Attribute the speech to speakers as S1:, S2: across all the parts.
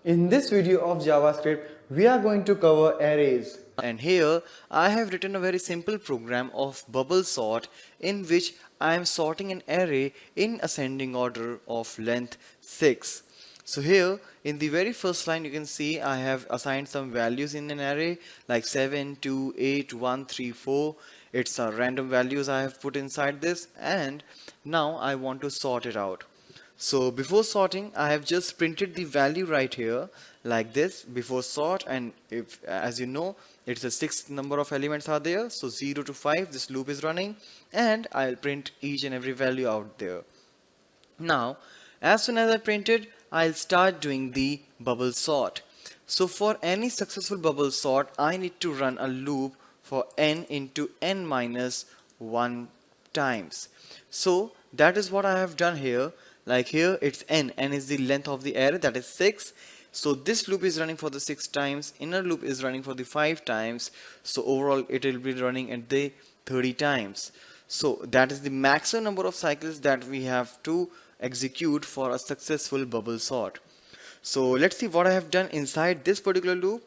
S1: In this video of JavaScript, we are going to cover arrays.
S2: And here I have written a very simple program of bubble sort in which I am sorting an array in ascending order of length 6. So here in the very first line you can see I have assigned some values in an array like 7, 2, 8, 1, 3, 4. It's random values I have put inside this, and now I want to sort it out. So before sorting, I have just printed the value right here like this before sort, and if, as you know, it's a 6 number of elements are there, so 0 to 5 this loop is running, and I'll print each and every value out there. Now as soon as I print it, I'll start doing the bubble sort. So for any successful bubble sort, I need to run a loop for n into n minus 1 times. So that is what I have done here. Like here it's n is the length of the array, that is 6. So this loop is running for the 6 times, inner loop is running for the 5 times, so overall it will be running at the 30 times. So that is the maximum number of cycles that we have to execute for a successful bubble sort. So let's see what I have done inside this particular loop.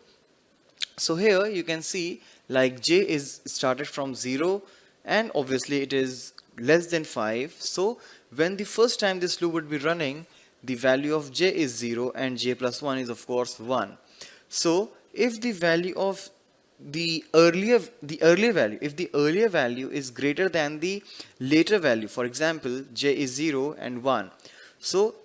S2: So here you can see like j is started from 0, and obviously it is less than 5. So when the first time this loop would be running, the value of j is 0 and j plus 1 is of course 1. So if the value of the earlier value, if the earlier value is greater than the later value, for example j is 0 and 1, so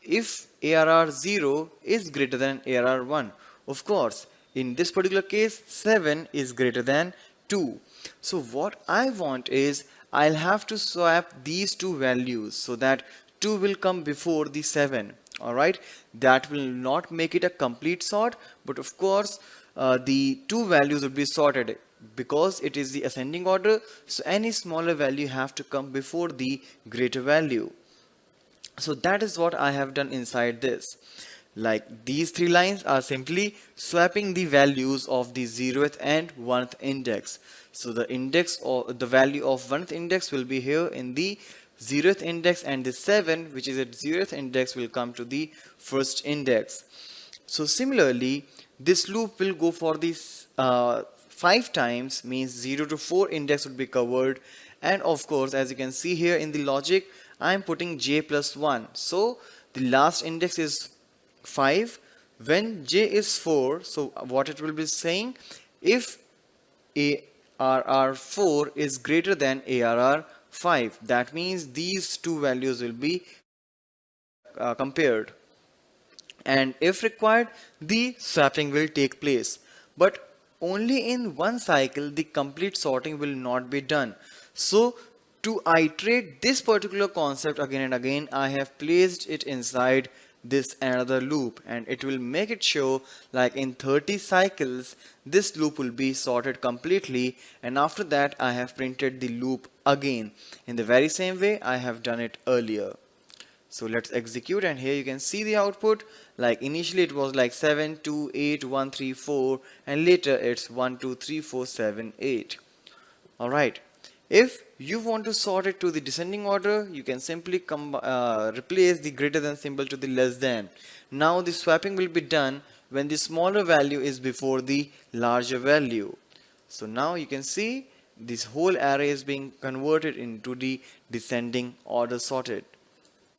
S2: if ARR 0 is greater than ARR 1, of course in this particular case 7 is greater than 2. So what I want is I'll have to swap these two values so that 2 will come before the 7. Alright, that will not make it a complete sort, but of course the two values would be sorted because it is the ascending order, so any smaller value have to come before the greater value. So that is what I have done inside this. Like these 3 lines are simply swapping the values of the 0th and 1th index. So the index or the value of 1th index will be here in the 0th index, and the 7 which is at 0th index will come to the first index. So similarly this loop will go for this 5 times, means 0 to 4 index would be covered, and of course as you can see here in the logic I am putting j plus 1. So the last index is 5. When j is 4, so what it will be saying, if ARR 4 is greater than ARR 5, that means these two values will be compared, and if required the swapping will take place, but only in one cycle the complete sorting will not be done. So to iterate this particular concept again and again, I have placed it inside this another loop, and it will make it show like in 30 cycles this loop will be sorted completely, and after that I have printed the loop again in the very same way I have done it earlier. So let's execute, and here you can see the output. Like initially it was like 7, 2, 8, 1, 3, 4, and later it's 1, 2, 3, 4, 7, 8. Alright, if you want to sort it to the descending order, you can simply replace the greater than symbol to the less than. Now the swapping will be done when the smaller value is before the larger value. So now you can see this whole array is being converted into the descending order sorted.